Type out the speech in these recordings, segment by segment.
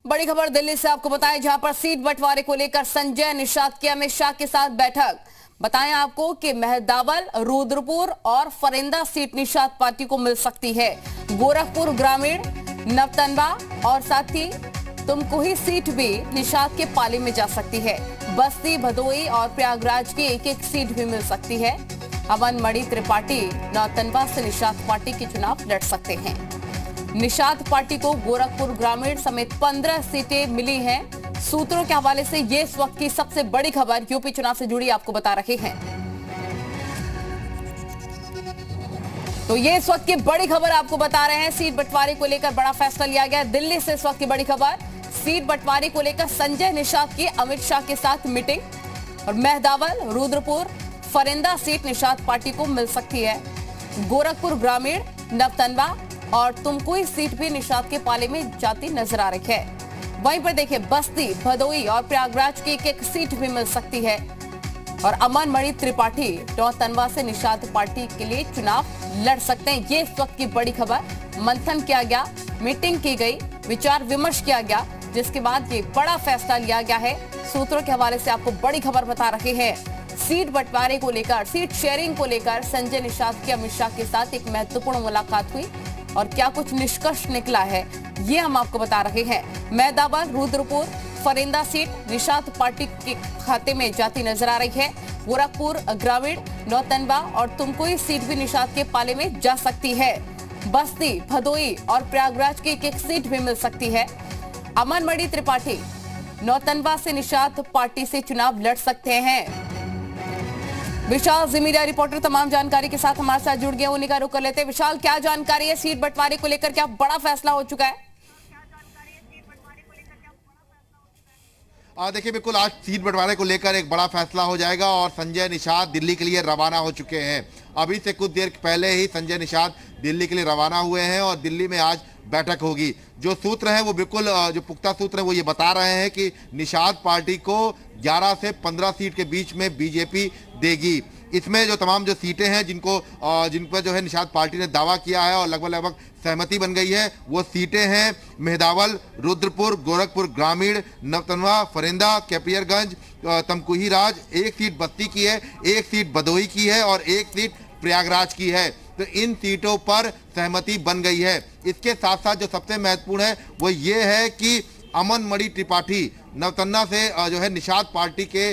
बड़ी खबर दिल्ली से आपको बताएं, जहां पर सीट बंटवारे को लेकर संजय निषाद की अमित शाह के साथ बैठक। बताएं आपको कि मेहदावल, रुद्रपुर और फरेंदा सीट निषाद पार्टी को मिल सकती है। गोरखपुर ग्रामीण, नवतनवा और साथ ही तुमकुही सीट भी निषाद के पाले में जा सकती है। बस्ती, भदोई और प्रयागराज की एक एक सीट भी मिल सकती है। अमन मणि त्रिपाठी नौतनवा से निषाद पार्टी के चुनाव लड़ सकते हैं। निषाद पार्टी को गोरखपुर ग्रामीण समेत 15 सीटें मिली हैं। सूत्रों के हवाले से ये इस वक्त की सबसे बड़ी खबर यूपी चुनाव से जुड़ी आपको बता रहे हैं। तो ये इस वक्त की बड़ी खबर आपको बता रहे हैं। सीट बंटवारे को लेकर बड़ा फैसला लिया गया। दिल्ली से इस वक्त की बड़ी खबर, सीट बंटवारे को लेकर संजय निषाद की अमित शाह के साथ मीटिंग। और मेहदावल, रुद्रपुर, फरेंदा सीट निषाद पार्टी को मिल सकती है। गोरखपुर ग्रामीण, नवतनवा और तुमकुही सीट भी निषाद के पाले में जाती नजर आ रही है। वहीं पर देखिए, बस्ती, भदोई और प्रयागराज की एक एक सीट भी मिल सकती है। और अमन मणि त्रिपाठी नौतनवा से निषाद पार्टी के लिए चुनाव लड़ सकते हैं। ये इस वक्त की बड़ी खबर। मंथन किया गया, मीटिंग की गई, विचार विमर्श किया गया, जिसके बाद ये बड़ा फैसला लिया गया है। सूत्रों के हवाले से आपको बड़ी खबर बता रहे हैं। सीट बंटवारे को लेकर, सीट शेयरिंग को लेकर संजय निषाद की अमित शाह के साथ एक महत्वपूर्ण मुलाकात हुई और क्या कुछ निष्कर्ष निकला है, ये हम आपको बता रहे हैं। मेहदावल, रुद्रपुर, फरेंदा सीट निषाद पार्टी के खाते में जाती नजर आ रही है। गोरखपुर ग्रामीण, नौतनवा और तुमकुही सीट भी निषाद के पाले में जा सकती है। बस्ती, भदोई और प्रयागराज की एक एक सीट भी मिल सकती है। अमन मणि त्रिपाठी नौतनवा से निषाद पार्टी से चुनाव लड़ सकते हैं। विशाल जी मीडिया रिपोर्टर तमाम जानकारी के साथ हमारे साथ जुड़ गए, उन्हीं का रुख कर लेते हैं। विशाल, क्या जानकारी है? सीट बंटवारे को लेकर क्या बड़ा फैसला हो चुका है? देखिए, बिल्कुल आज सीट बंटवारे को लेकर एक बड़ा फैसला हो जाएगा और संजय निषाद दिल्ली के लिए रवाना हो चुके हैं। अभी से कुछ देर पहले ही संजय निषाद दिल्ली के लिए रवाना हुए हैं और दिल्ली में आज बैठक होगी। जो सूत्र हैं वो बिल्कुल जो पुख्ता सूत्र हैं वो ये बता रहे हैं कि निषाद पार्टी को 11 से 15 सीट के बीच में बीजेपी देगी। इसमें जो तमाम जो सीटें हैं जिन पर जो है निषाद पार्टी ने दावा किया है और लगभग सहमति बन गई है, वो सीटें हैं मेहदावल, रुद्रपुर, गोरखपुर ग्रामीण, नवतनवा, फरेंदा, कैपियरगंज, तमकुही राज, एक सीट बस्ती की है, एक सीट भदोई की है और एक सीट प्रयागराज की है। तो इन सीटों पर सहमति बन गई है। इसके साथ साथ जो सबसे महत्वपूर्ण है वो ये है कि अमन मणि त्रिपाठी नवतन्ना से जो है निषाद पार्टी के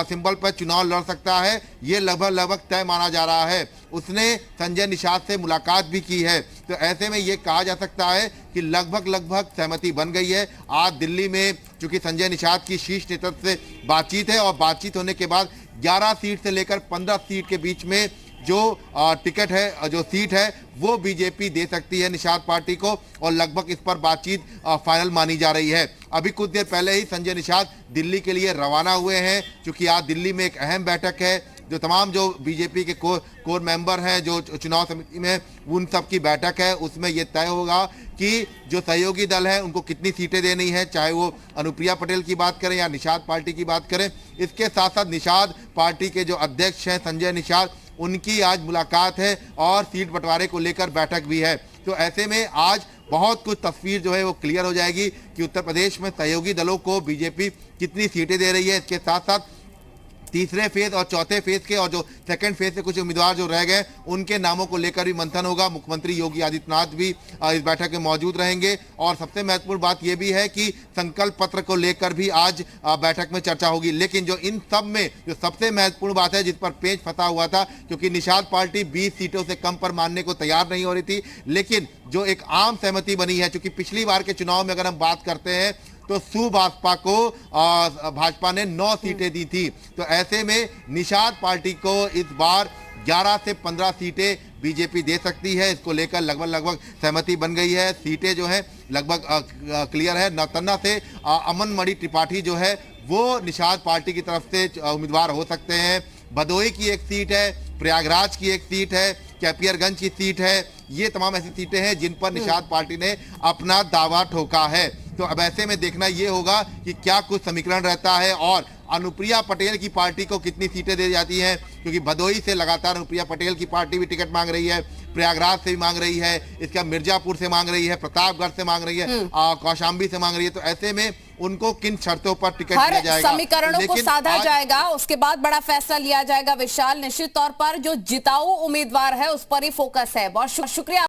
सिंबल पर चुनाव लड़ सकता है। ये लगभग तय माना जा रहा है। उसने संजय निषाद से मुलाकात भी की है। तो ऐसे में ये कहा जा सकता है कि लगभग सहमति बन गई है। आज दिल्ली में चूंकि संजय निषाद की शीर्ष नेतृत्व से बातचीत है और बातचीत होने के बाद 11 सीट से लेकर 15 सीट के बीच में जो टिकट है, जो सीट है, वो बीजेपी दे सकती है निषाद पार्टी को और लगभग इस पर बातचीत फाइनल मानी जा रही है। अभी कुछ देर पहले ही संजय निषाद दिल्ली के लिए रवाना हुए हैं, क्योंकि आज दिल्ली में एक अहम बैठक है। जो तमाम जो बीजेपी के कोर मेंबर हैं जो चुनाव समिति में, उन सब की बैठक है। उसमें यह तय होगा कि जो सहयोगी दल है उनको कितनी सीटें देनी है, चाहे वो अनुप्रिया पटेल की बात करें या निषाद पार्टी की बात करें। इसके साथ साथ निषाद पार्टी के जो अध्यक्ष हैं संजय निषाद, उनकी आज मुलाकात है और सीट बंटवारे को लेकर बैठक भी है। तो ऐसे में आज बहुत कुछ तस्वीर जो है वो क्लियर हो जाएगी कि उत्तर प्रदेश में सहयोगी दलों को बीजेपी कितनी सीटें दे रही है। इसके साथ साथ तीसरे फेज और चौथे फेज के और जो सेकंड फेज से कुछ उम्मीदवार जो रह गए उनके नामों को लेकर भी मंथन होगा। मुख्यमंत्री योगी आदित्यनाथ भी इस बैठक में मौजूद रहेंगे। और सबसे महत्वपूर्ण बात यह भी है कि संकल्प पत्र को लेकर भी आज बैठक में चर्चा होगी। लेकिन जो इन सब में जो सबसे महत्वपूर्ण बात है, जिस पर पेच फंसा हुआ था, क्योंकि निषाद पार्टी 20 सीटों से कम पर मानने को तैयार नहीं हो रही थी, लेकिन जो एक आम सहमति बनी है, क्योंकि पिछली बार के चुनाव में अगर हम बात करते हैं तो सुभाषपा को भाजपा ने 9 सीटें दी थी। तो ऐसे में निषाद पार्टी को इस बार 11 से 15 सीटें बीजेपी दे सकती है। इसको लेकर लगभग सहमति बन गई है। सीटें जो है लगभग क्लियर है। नवतन्ना से अमन मणि त्रिपाठी जो है वो निषाद पार्टी की तरफ से उम्मीदवार हो सकते हैं। भदोई की एक सीट है, प्रयागराज की एक सीट है, कैपियरगंज की सीट है। ये तमाम ऐसी सीटें हैं जिन पर निषाद पार्टी ने अपना दावा ठोका है। तो अब ऐसे में देखना ये होगा कि क्या कुछ समीकरण रहता है और अनुप्रिया पटेल की पार्टी को कितनी सीटें दी जाती हैं, क्योंकि भदोई से लगातार अनुप्रिया पटेल की पार्टी भी टिकट मांग रही है। प्रयागराज से भी मांग रही है, इसका मिर्जापुर से मांग रही है, प्रतापगढ़ से मांग रही है, कौशाम्बी से मांग रही है। तो ऐसे में उनको किन शर्तों पर टिकट दिया जाएगा, समीकरणों को साधा जाएगा, उसके बाद बड़ा फैसला लिया जाएगा। विशाल, निश्चित तौर पर जो जिताऊ उम्मीदवार है उस पर ही फोकस है। बहुत शुक्रिया।